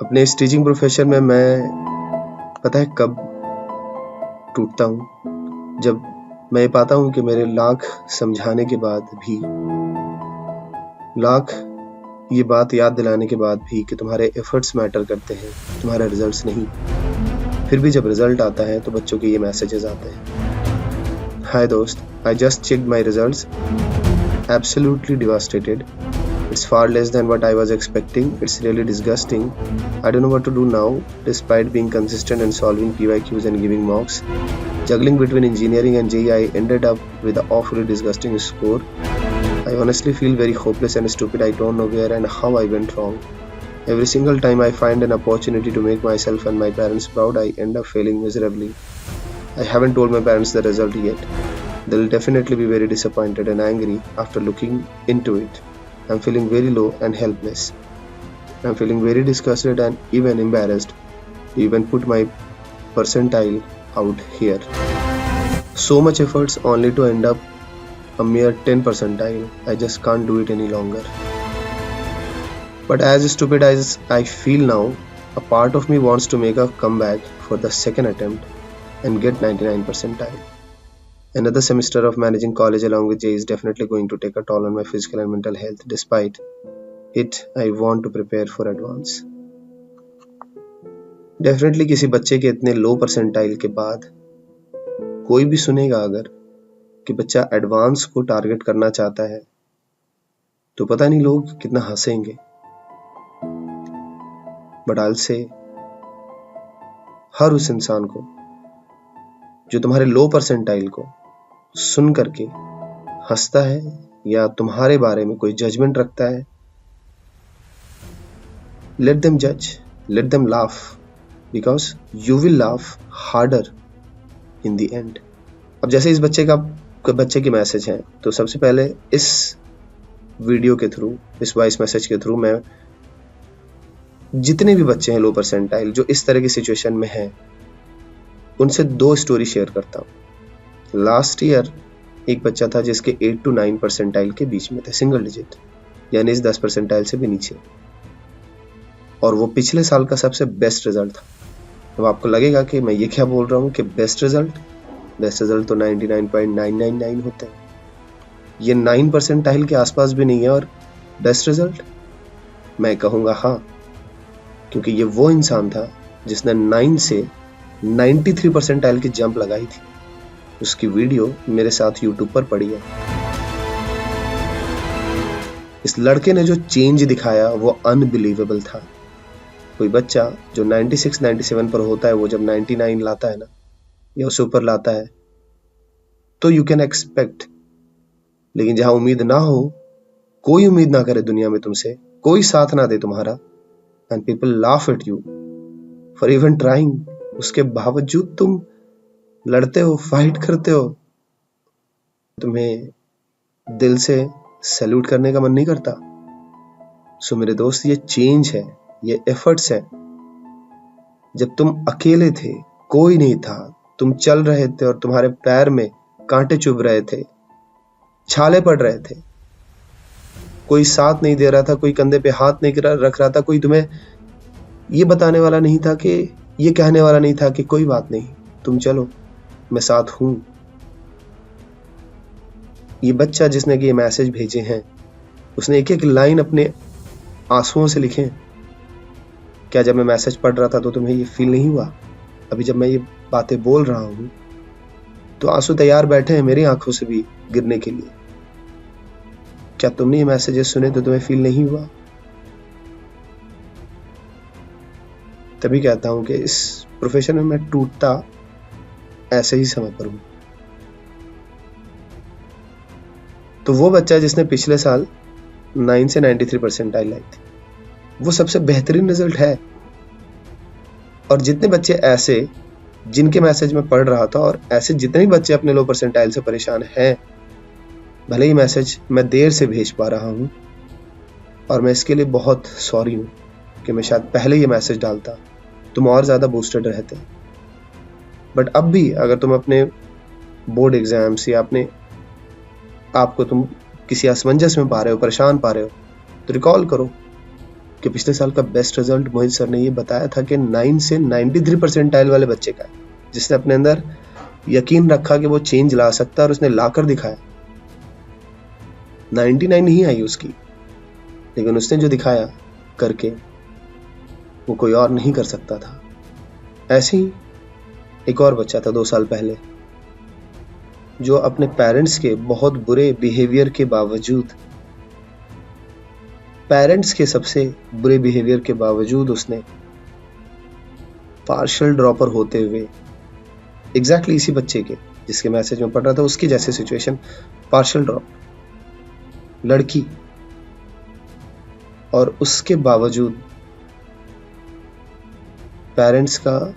अपने इस teaching profession में मैं पता है कब टूटता हूँ, जब मैं ये पाता हूँ कि मेरे लाख समझाने के बाद भी, लाख ये बात याद दिलाने के बाद भी कि तुम्हारे एफर्ट्स मैटर करते हैं, तुम्हारे रिजल्ट्स नहीं। फिर भी जब रिजल्ट आता है तो बच्चों के ये मैसेजेस आते हैं, हाय दोस्त, I just checked my results, absolutely devastated. It's far less than what I was expecting. It's really disgusting. I don't know what to do now, despite being consistent and solving PYQs and giving mocks. Juggling between engineering and JEE, I ended up with an awfully disgusting score. I honestly feel very hopeless and stupid. I don't know where and how I went wrong. Every single time I find an opportunity to make myself and my parents proud, I end up failing miserably. I haven't told my parents the result yet. They'll definitely be very disappointed and angry after looking into it. I'm feeling very low and helpless. I'm feeling very disgusted and even embarrassed to even put my percentile out here. So much efforts only to end up a mere 10 percentile. I just can't do it any longer. But as stupid as I feel now, a part of me wants to make a comeback for the second attempt and get 99 percentile. Another semester of managing college along with JEE is definitely going to take a toll on my physical and mental health. Despite it, I want to prepare for advance. Definitely किसी बच्चे के इतने लो percentile के बाद कोई भी सुनेगा अगर कि बच्चा एडवांस को टारगेट करना चाहता है, तो पता नहीं लोग कितना हंसेंगे. बट I'll say, हर उस इंसान को जो तुम्हारे लो परसेंटाइल को सुन करके हंसता है या तुम्हारे बारे में कोई जजमेंट रखता है, let them judge, let them laugh, because you will laugh harder in the end. अब जैसे इस बच्चे के मैसेज हैं, तो सबसे पहले इस वीडियो के थ्रू, इस वॉइस मैसेज के थ्रू मैं जितने भी बच्चे हैं लो परसेंटाइल जो इस तरह की सिचुएशन में हैं, उनसे 2 स्टोरी शेयर करता हूँ. लास्ट ईयर एक बच्चा था जिसके 8 to 9 परसेंटाइल के बीच में थे, सिंगल डिजिट, यानी इस 10 परसेंटाइल से भी नीचे, और वो पिछले साल का सबसे बेस्ट रिजल्ट था. अब आपको लगेगा कि मैं ये क्या बोल रहा हूँ कि बेस्ट रिजल्ट तो 99.999 होते हैं, ये 9 परसेंटाइल के आसपास भी नहीं है और बेस्ट रिजल्ट. मैं कहूँगा हाँ, क्योंकि ये वो इंसान था जिसने 9 से 93 परसेंटाइल की जंप लगाई थी. उसकी वीडियो मेरे साथ यूट्यूब पर पड़ी है. इस लड़के ने जो चेंज दिखाया वो अनबिलीवेबल था. कोई बच्चा जो 96 97 पर होता है, वो जब 99 लाता है ना, या उससे ऊपर लाता है, तो यू कैन एक्सपेक्ट. लेकिन जहां उम्मीद ना हो, कोई उम्मीद ना करे दुनिया में तुमसे, कोई साथ ना दे तुम्हारा, and people laugh at you for even trying, उसके बावजूद तुम लड़ते हो, फाइट करते हो, तुम्हें दिल से सैल्यूट करने का मन नहीं करता. सो मेरे दोस्त, ये चेंज है, ये एफर्ट्स है. जब तुम अकेले थे, कोई नहीं था, तुम चल रहे थे और तुम्हारे पैर में कांटे चुभ रहे थे, छाले पड़ रहे थे, कोई साथ नहीं दे रहा था, कोई कंधे पे हाथ नहीं रख रहा था, कोई तुम्हें ये बताने वाला नहीं था, कि ये कहने वाला नहीं था कि कोई बात नहीं, तुम चलो, मैं साथ हूं. ये बच्चा जिसने कि ये मैसेज भेजे हैं, उसने एक एक लाइन अपने आंसुओं से लिखे. क्या जब मैं मैसेज पढ़ रहा था तो तुम्हें ये फील नहीं हुआ? अभी जब मैं ये बातें बोल रहा हूं तो आंसू तैयार बैठे हैं मेरी आंखों से भी गिरने के लिए. क्या तुमने ये मैसेजेस सुने तो तुम्हें फील नहीं हुआ? तभी कहता हूं कि इस प्रोफेशन में मैं टूटता ऐसे ही समय पर हूं. तो वो बच्चा जिसने पिछले साल 9 से 93 परसेंटाइल लाई थी, वो सबसे बेहतरीन रिजल्ट है. और जितने बच्चे ऐसे जिनके मैसेज में पढ़ रहा था, और ऐसे जितने भी बच्चे अपने लो परसेंटाइल से परेशान हैं, भले ही मैसेज मैं देर से भेज पा रहा हूं, और मैं इसके लिए बहुत सॉरी हूं कि मैं शायद पहले ये मैसेज डालता, तुम और ज्यादा बूस्टेड रहते. बट अब भी अगर तुम अपने बोर्ड एग्जाम्स या अपने आपको तुम किसी असमंजस में पा रहे हो, परेशान पा रहे हो, तो रिकॉल करो कि पिछले साल का बेस्ट रिजल्ट मोहित सर ने ये बताया था कि 9 से 93 परसेंटाइल वाले बच्चे का है, जिसने अपने अंदर यकीन रखा कि वो चेंज ला सकता है और उसने लाकर दिखाया। 99 नहीं आई उसकी, लेकिन उसने जो दिखाया करके वो कोई और नहीं कर सकता था। ऐसे ही एक और बच्चा था 2 साल पहले, जो अपने पेरेंट्स के बहुत बुरे बिहेवियर के बावजूद, उसने पार्शियल ड्रॉपर होते हुए, एग्जैक्टली इसी बच्चे के जिसके मैसेज में पढ़ रहा था, उसकी जैसे सिचुएशन, पार्शियल ड्रॉप लड़की, और उसके बावजूद पेरेंट्स का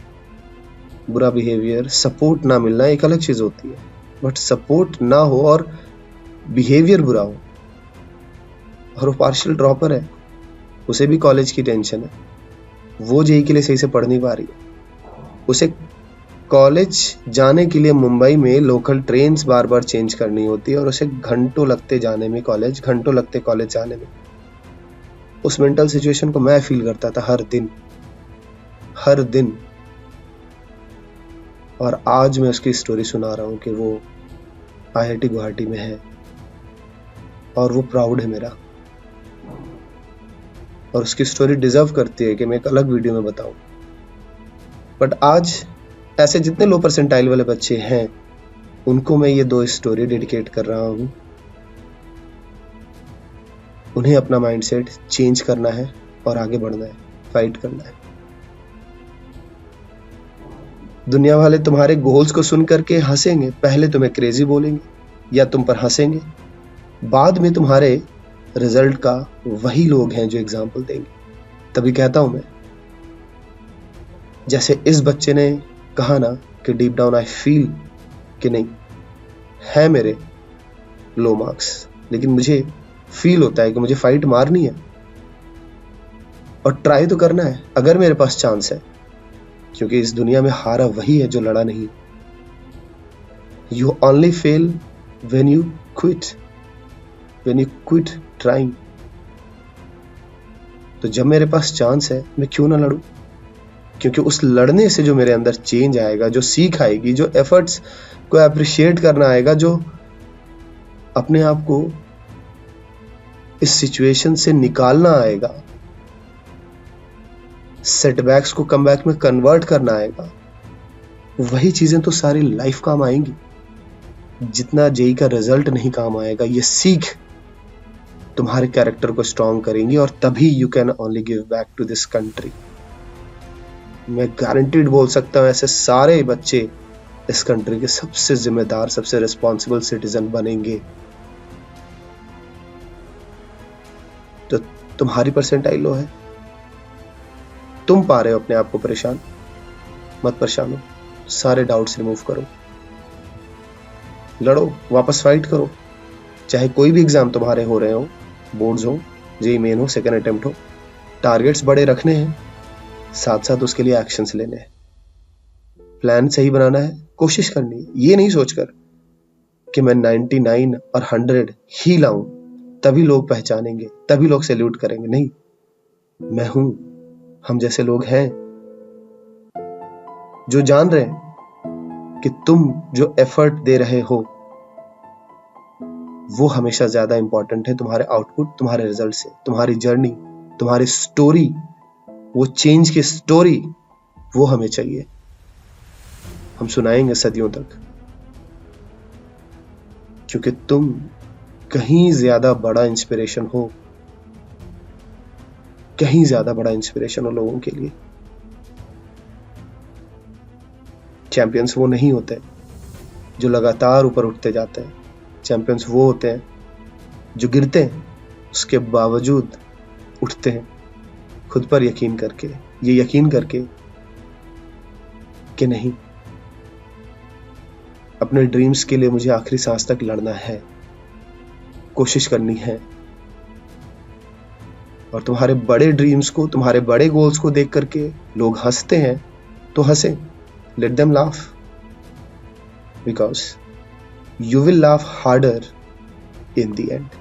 बुरा बिहेवियर, सपोर्ट ना मिलना एक अलग चीज होती है, बट सपोर्ट ना हो और बिहेवियर बुरा हो, और वो पार्शियल ड्रॉपर है, उसे भी कॉलेज की टेंशन है, वो जेईई के लिए सही से पढ़ नहीं पा रही है, उसे कॉलेज जाने के लिए मुंबई में लोकल ट्रेन्स बार बार चेंज करनी होती है और उसे घंटों लगते जाने में कॉलेज, घंटों लगते कॉलेज जाने में। उस मेंटल सिचुएशन को मैं फील करता था हर दिन। और आज मैं उसकी स्टोरी सुना रहा हूं कि वो IIT गुवाहाटी में है और वो प्राउड है मेरा, और उसकी स्टोरी डिजर्व करती है कि मैं एक अलग वीडियो में बताऊं। बट आज ऐसे जितने लो परसेंटाइल वाले बच्चे हैं, उनको मैं ये 2 स्टोरी डेडिकेट कर रहा हूं। उन्हें अपना माइंडसेट चेंज करना है और आगे बढ़ना है, फाइट करना है। दुनिया वाले तुम्हारे गोल्स को सुन करके हंसेंगे, पहले तुम्हें क्रेजी बोलेंगे या तुम पर हंसेंगे, बाद में तुम्हारे रिजल्ट का वही लोग हैं जो एग्जाम्पल देंगे। तभी कहता हूं मैं, जैसे इस बच्चे ने कहा ना कि डीप डाउन आई फील कि नहीं है मेरे लो मार्क्स, लेकिन मुझे फील होता है कि मुझे फाइट मारनी है और ट्राई तो करना है अगर मेरे पास चांस है, क्योंकि इस दुनिया में हारा वही है जो लड़ा नहीं। You only fail when you quit trying. तो जब मेरे पास चांस है, मैं क्यों ना लड़ूं? क्योंकि उस लड़ने से जो मेरे अंदर चेंज आएगा, जो सीख आएगी, जो एफर्ट्स को अप्रिशिएट करना आएगा, जो अपने आप को इस सिचुएशन से निकालना आएगा, सेटबैक्स को कमबैक में कन्वर्ट करना आएगा, वही चीजें तो सारी लाइफ काम आएंगी, जितना जेईई का रिजल्ट नहीं काम आएगा। ये सीख तुम्हारे कैरेक्टर को स्ट्रॉन्ग करेंगी और तभी you can only give back to this country. मैं गारंटीड बोल सकता हूं, ऐसे सारे बच्चे इस कंट्री के सबसे जिम्मेदार, सबसे रिस्पॉन्सिबल सिटीजन बनेंगे। तो तुम्हारी परसेंटाइल लो है, तुम पा रहे हो अपने आप को परेशान, मत परेशान हो, सारे डाउट्स रिमूव करो, लड़ो, वापस फाइट करो। चाहे कोई भी एग्जाम तुम्हारे हो रहे हो, बोर्ड्स हो, जेईई मेन हो, सेकंड अटेम्प्ट हो, टारगेट्स बड़े रखने हैं, साथ साथ उसके लिए एक्शंस लेने हैं, प्लान सही बनाना है, कोशिश करनी है। ये नहीं सोचकर कि मैं 99 और 100 ही लाऊं तभी लोग पहचानेंगे, तभी लोग सैल्यूट करेंगे। नहीं, मैं हूं, हम जैसे लोग हैं जो जान रहे हैं कि तुम जो एफर्ट दे रहे हो वो हमेशा ज्यादा इंपॉर्टेंट है तुम्हारे आउटपुट, तुम्हारे रिजल्ट से। तुम्हारी जर्नी, तुम्हारी स्टोरी, वो चेंज की स्टोरी, वो हमें चाहिए, हम सुनाएंगे सदियों तक, क्योंकि तुम कहीं ज्यादा बड़ा इंस्पिरेशन हो, कहीं ज्यादा बड़ा इंस्पिरेशन हो लोगों के लिए। चैंपियंस वो नहीं होते जो लगातार ऊपर उठते जाते हैं, चैंपियंस वो होते हैं जो गिरते हैं उसके बावजूद उठते हैं, खुद पर यकीन करके, ये यकीन करके कि नहीं, अपने ड्रीम्स के लिए मुझे आखिरी सांस तक लड़ना है, कोशिश करनी है। और तुम्हारे बड़े ड्रीम्स को, तुम्हारे बड़े गोल्स को देख करके लोग हंसते हैं तो हंसे, let them laugh, because you will laugh harder in the end.